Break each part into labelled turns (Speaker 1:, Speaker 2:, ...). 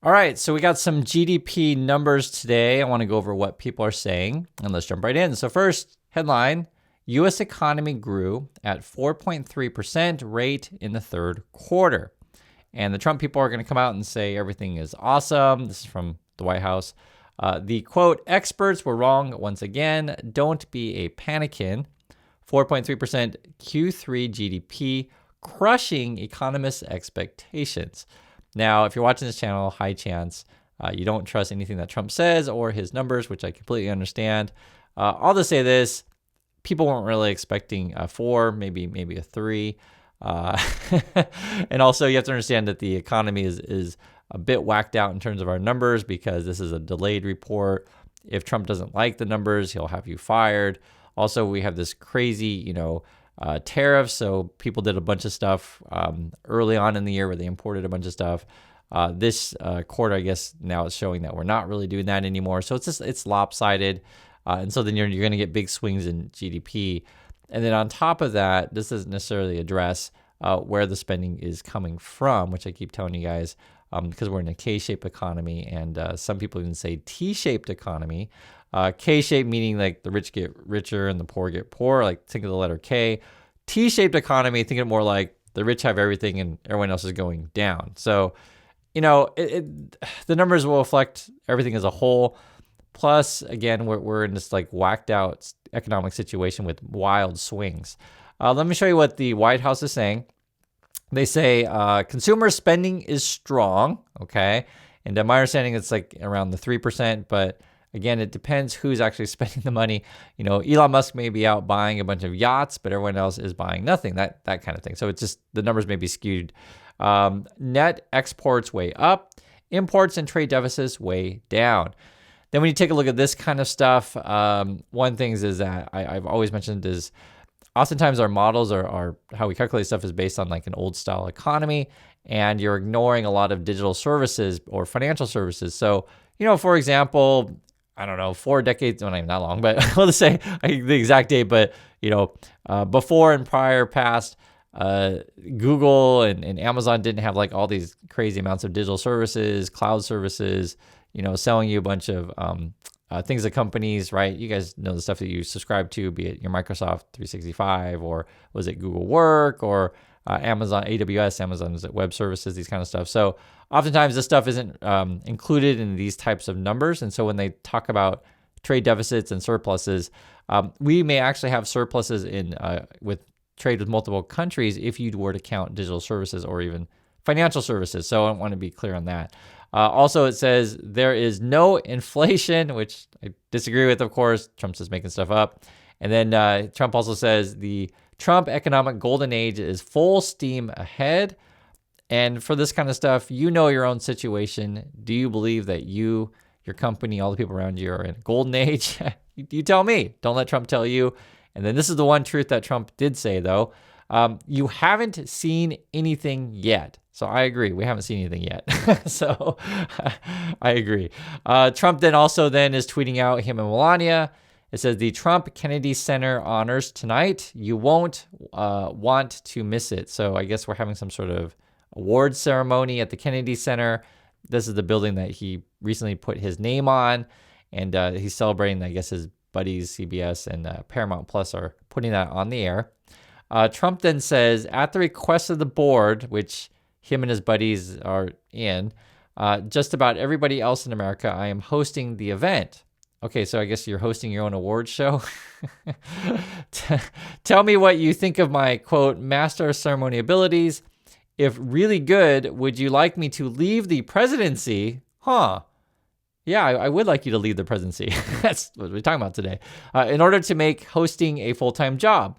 Speaker 1: All right, so we got some GDP numbers today. I want to go over what people are saying, and let's jump right in. So first, headline, U.S. economy grew at 4.3% rate in the third quarter. And the Trump people are going to come out and say everything is awesome. This is from the White House. The quote, experts were wrong once again. Don't be a panickin. 4.3% Q3 GDP, crushing economists' expectations. Now, if you're watching this channel, high chance you don't trust anything that Trump says or his numbers, which I completely understand. I'll just say this. People weren't really expecting a 4, maybe a 3. And also, you have to understand that the economy is a bit whacked out in terms of our numbers because this is a delayed report. If Trump doesn't like the numbers, he'll have you fired. Also, we have this crazy, tariffs. So people did a bunch of stuff early on in the year where they imported a bunch of stuff. This quarter, I guess now it's showing that we're not really doing that anymore. So it's lopsided. And so then you're going to get big swings in GDP. And then on top of that, this doesn't necessarily address where the spending is coming from, which I keep telling you guys because we're in a K-shaped economy. And some people even say T-shaped economy. K-shaped meaning like the rich get richer and the poor get poorer, like think of the letter K. T-shaped economy, think of it more like the rich have everything and everyone else is going down. So, the numbers will reflect everything as a whole. Plus, again, we're in this like whacked out economic situation with wild swings. Let me show you what the White House is saying. They say consumer spending is strong, okay? And my understanding it's like around the 3%, but again, it depends who's actually spending the money. Elon Musk may be out buying a bunch of yachts, but everyone else is buying nothing, that kind of thing. So it's just the numbers may be skewed. Net exports way up, imports and trade deficits way down. Then when you take a look at this kind of stuff, one thing is that I've always mentioned is oftentimes our models are how we calculate stuff is based on like an old style economy, and you're ignoring a lot of digital services or financial services. So, for example, I don't know, 4 decades, well, not even that long, but let's say the exact date, but, before and prior past, Google and Amazon didn't have like all these crazy amounts of digital services, cloud services, selling you a bunch of things that companies, right? You guys know the stuff that you subscribe to, be it your Microsoft 365 or was it Google Work or Amazon, AWS, Amazon's web services, these kind of stuff. So oftentimes this stuff isn't included in these types of numbers. And so when they talk about trade deficits and surpluses, we may actually have surpluses in with trade with multiple countries if you were to count digital services or even financial services. So I want to be clear on that. Also, it says there is no inflation, which I disagree with, of course. Trump's just making stuff up. And then Trump also says the Trump economic golden age is full steam ahead. And for this kind of stuff, your own situation. Do you believe that you, your company, all the people around you are in a golden age? You tell me. Don't let Trump tell you. And then this is the one truth that Trump did say, though. You haven't seen anything yet. So I agree. We haven't seen anything yet. So I agree. Trump then is tweeting out him and Melania. It says the Trump Kennedy Center honors tonight. You won't want to miss it. So I guess we're having some sort of award ceremony at the Kennedy Center. This is the building that he recently put his name on. And he's celebrating, I guess, his buddies, CBS and Paramount Plus are putting that on the air. Trump then says, at the request of the board, which him and his buddies are in, just about everybody else in America, I am hosting the event. Okay, so I guess you're hosting your own awards show. Tell me what you think of my, quote, master of ceremony abilities. If really good, would you like me to leave the presidency? Yeah, I would like you to leave the presidency. That's what we're talking about today. In order to make hosting a full-time job.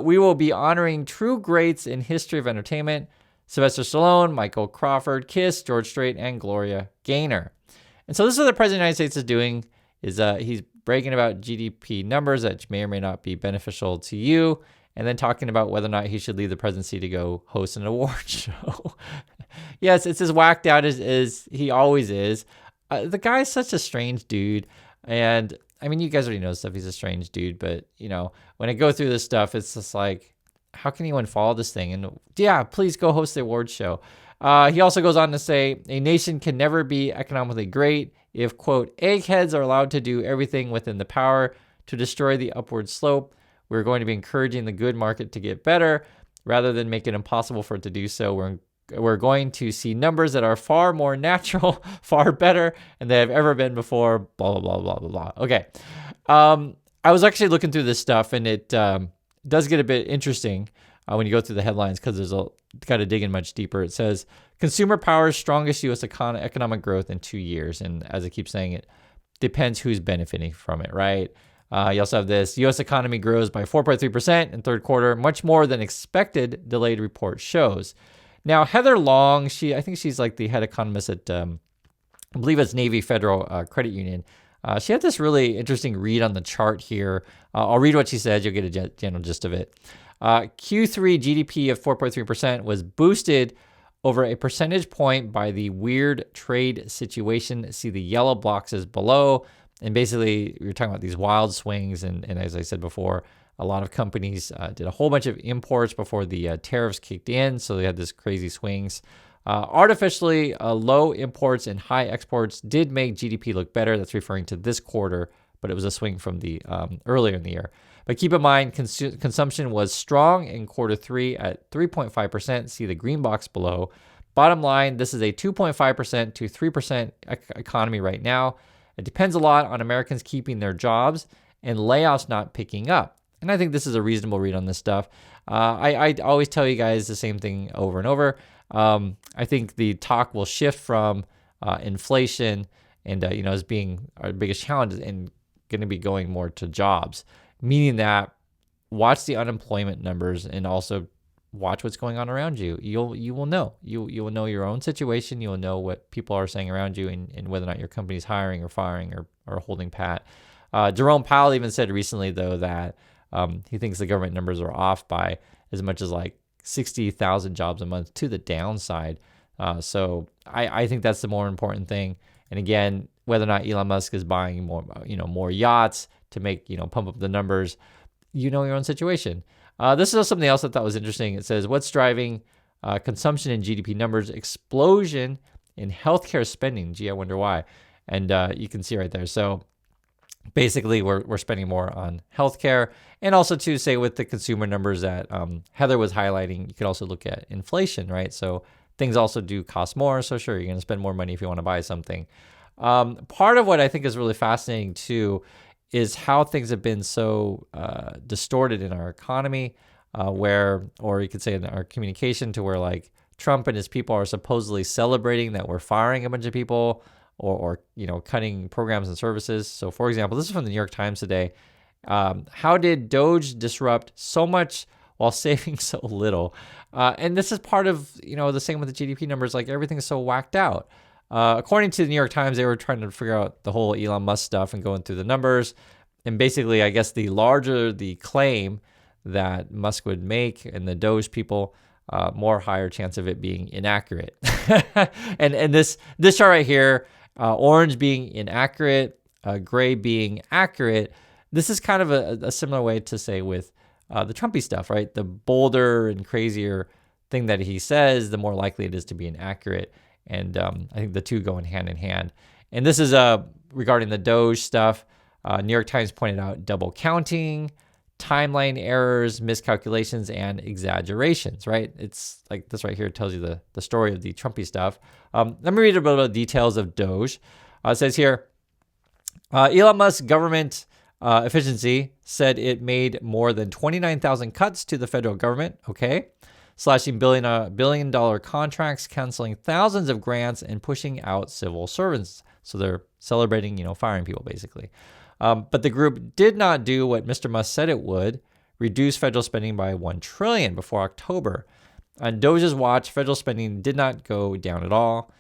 Speaker 1: We will be honoring true greats in history of entertainment. Sylvester Stallone, Michael Crawford, Kiss, George Strait, and Gloria Gaynor. And so this is what the President of the United States is doing, is he's bragging about GDP numbers that may or may not be beneficial to you, and then talking about whether or not he should leave the presidency to go host an award show. Yes, it's as whacked out as he always is. The guy's such a strange dude, and I mean, you guys already know stuff. He's a strange dude, but when I go through this stuff, it's just like, how can anyone follow this thing? And yeah, please go host the awards show. He also goes on to say, a nation can never be economically great if, quote, eggheads are allowed to do everything within the power to destroy the upward slope. We're going to be encouraging the good market to get better rather than make it impossible for it to do so. We're going to see numbers that are far more natural, far better, and they have ever been before, blah, blah, blah, blah, blah, blah. Okay. I was actually looking through this stuff, and it does get a bit interesting when you go through the headlines because got to dig in much deeper. It says, consumer power's strongest U.S. economic growth in 2 years. And as I keep saying, it depends who's benefiting from it, right? You also have this, U.S. economy grows by 4.3% in third quarter, much more than expected, delayed report shows. Now, Heather Long, I think she's like the head economist at, I believe it's Navy Federal Credit Union. She had this really interesting read on the chart here. I'll read what she said. You'll get a general gist of it. Q3 GDP of 4.3% was boosted over a percentage point by the weird trade situation. See the yellow boxes below. And basically, we were talking about these wild swings. And as I said before, a lot of companies did a whole bunch of imports before the tariffs kicked in. So they had this crazy swings. Artificially low imports and high exports did make GDP look better. That's referring to this quarter, but it was a swing from the earlier in the year. But keep in mind, consumption was strong in quarter three at 3.5%. See the green box below. Bottom line, this is a 2.5% to 3% economy right now. It depends a lot on Americans keeping their jobs and layoffs not picking up. And I think this is a reasonable read on this stuff. I always tell you guys the same thing over and over. I think the talk will shift from inflation and as being our biggest challenge and going to be going more to jobs, meaning that watch the unemployment numbers and also watch what's going on around you. You will know. You will know your own situation. You will know what people are saying around you and whether or not your company's hiring or firing or holding pat. Jerome Powell even said recently, though, that he thinks the government numbers are off by as much as like 60,000 jobs a month to the downside. So I think that's the more important thing. And again, whether or not Elon Musk is buying more yachts to make, pump up the numbers, your own situation. This is something else I thought was interesting. It says, what's driving consumption and GDP numbers? Explosion in healthcare spending. Gee, I wonder why. And you can see right there. So basically, we're spending more on healthcare. And also, to say with the consumer numbers that Heather was highlighting, you could also look at inflation, right? So things also do cost more. So sure, you're going to spend more money if you want to buy something. Part of what I think is really fascinating, too, is how things have been so distorted in our economy, or you could say in our communication, to where like Trump and his people are supposedly celebrating that we're firing a bunch of people or cutting programs and services. So for example, this is from the New York Times today. How did DOGE disrupt so much while saving so little? And this is part of, the same with the GDP numbers, like everything's so whacked out. According to the New York Times, they were trying to figure out the whole Elon Musk stuff and going through the numbers. And basically, I guess the larger the claim that Musk would make and the DOGE people, more higher chance of it being inaccurate. and this chart right here, orange being inaccurate, gray being accurate. This is kind of a similar way to say with the Trumpy stuff, right? The bolder and crazier thing that he says, the more likely it is to be inaccurate. And I think the two go hand in hand. And this is regarding the DOGE stuff. New York Times pointed out double counting, timeline errors, miscalculations, and exaggerations, right? It's like this right here tells you the story of the Trumpy stuff. Let me read a little bit of details of DOGE. It says here, Elon Musk's government efficiency said it made more than 29,000 cuts to the federal government, okay? Slashing billion-dollar contracts, canceling thousands of grants, and pushing out civil servants. So they're celebrating, firing people, basically. But the group did not do what Mr. Musk said it would, reduce federal spending by $1 trillion before October. On DOGE's watch, federal spending did not go down at all.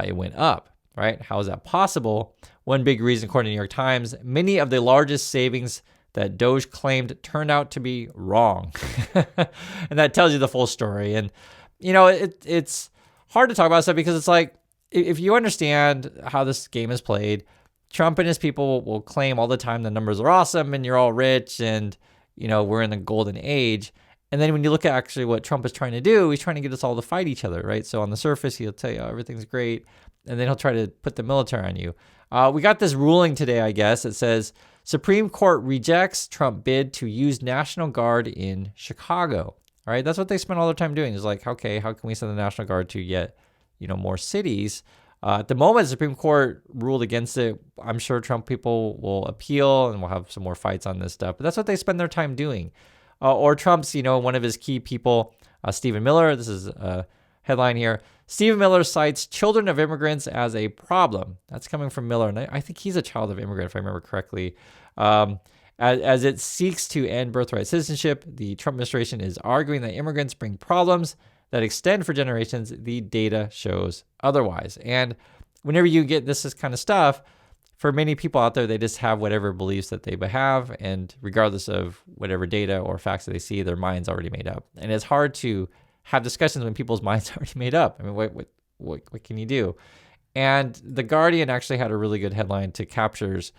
Speaker 1: It went up, right? How is that possible? One big reason, according to the New York Times, many of the largest savings that DOGE claimed turned out to be wrong. And that tells you the full story. And, it's hard to talk about stuff because it's like, if you understand how this game is played, Trump and his people will claim all the time the numbers are awesome and you're all rich and, we're in the golden age. And then when you look at actually what Trump is trying to do, he's trying to get us all to fight each other, right? So on the surface, he'll tell you, oh, everything's great. And then he'll try to put the military on you. We got this ruling today, I guess. It says, Supreme Court rejects Trump bid to use National Guard in Chicago. All right, that's what they spend all their time doing is like, okay, how can we send the National Guard to yet, more cities? At the moment, the Supreme Court ruled against it. I'm sure Trump people will appeal and we'll have some more fights on this stuff. But that's what they spend their time doing. Or Trump's, one of his key people, Stephen Miller. This is a headline here. Stephen Miller cites children of immigrants as a problem. That's coming from Miller. And I think he's a child of immigrant, if I remember correctly. As it seeks to end birthright citizenship, the Trump administration is arguing that immigrants bring problems that extend for generations. The data shows otherwise. And whenever you get this kind of stuff, for many people out there, they just have whatever beliefs that they have. And regardless of whatever data or facts that they see, their mind's already made up. And it's hard to have discussions when people's minds are already made up. I mean, what can you do? And The Guardian actually had a really good headline to captures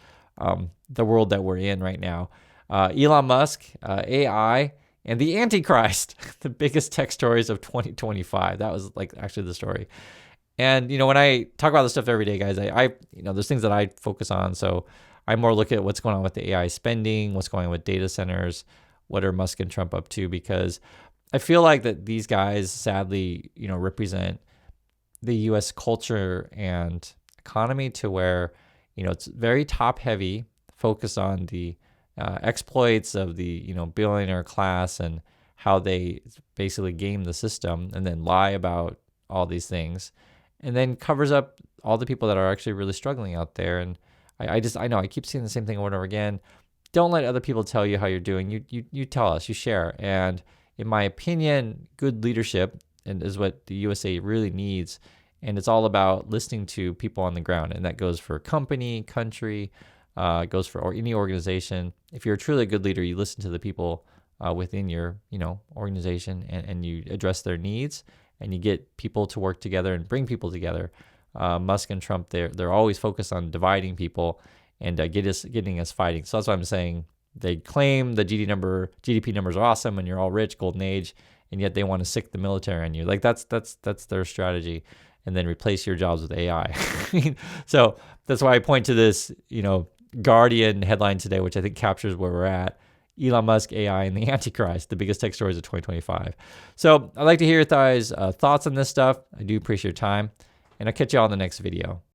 Speaker 1: the world that we're in right now. Elon Musk, AI, and the Antichrist, the biggest tech stories of 2025. That was like actually the story. And, when I talk about this stuff every day, guys, I there's things that I focus on. So I more look at what's going on with the AI spending, what's going on with data centers, what are Musk and Trump up to, because I feel like that these guys sadly, represent the U.S. culture and economy to where, it's very top heavy, focused on the exploits of the, billionaire class and how they basically game the system and then lie about all these things, and then covers up all the people that are actually really struggling out there. And I know I keep seeing the same thing over and over again. Don't let other people tell you how you're doing. You tell us, you share. And in my opinion, good leadership is what the USA really needs. And it's all about listening to people on the ground. And that goes for company, country, it goes for any organization. If you're truly a good leader, you listen to the people within your, organization and you address their needs and you get people to work together and bring people together. Musk and Trump, they're always focused on dividing people and getting us fighting. So that's why I'm saying they claim the GDP numbers are awesome and you're all rich, golden age, and yet they want to sick the military on you. Like that's their strategy, and then replace your jobs with AI. So that's why I point to this, Guardian headline today, which I think captures where we're at. Elon Musk, AI, and the Antichrist, the biggest tech stories of 2025. So I'd like to hear your guys' thoughts on this stuff. I do appreciate your time, and I'll catch you all in the next video.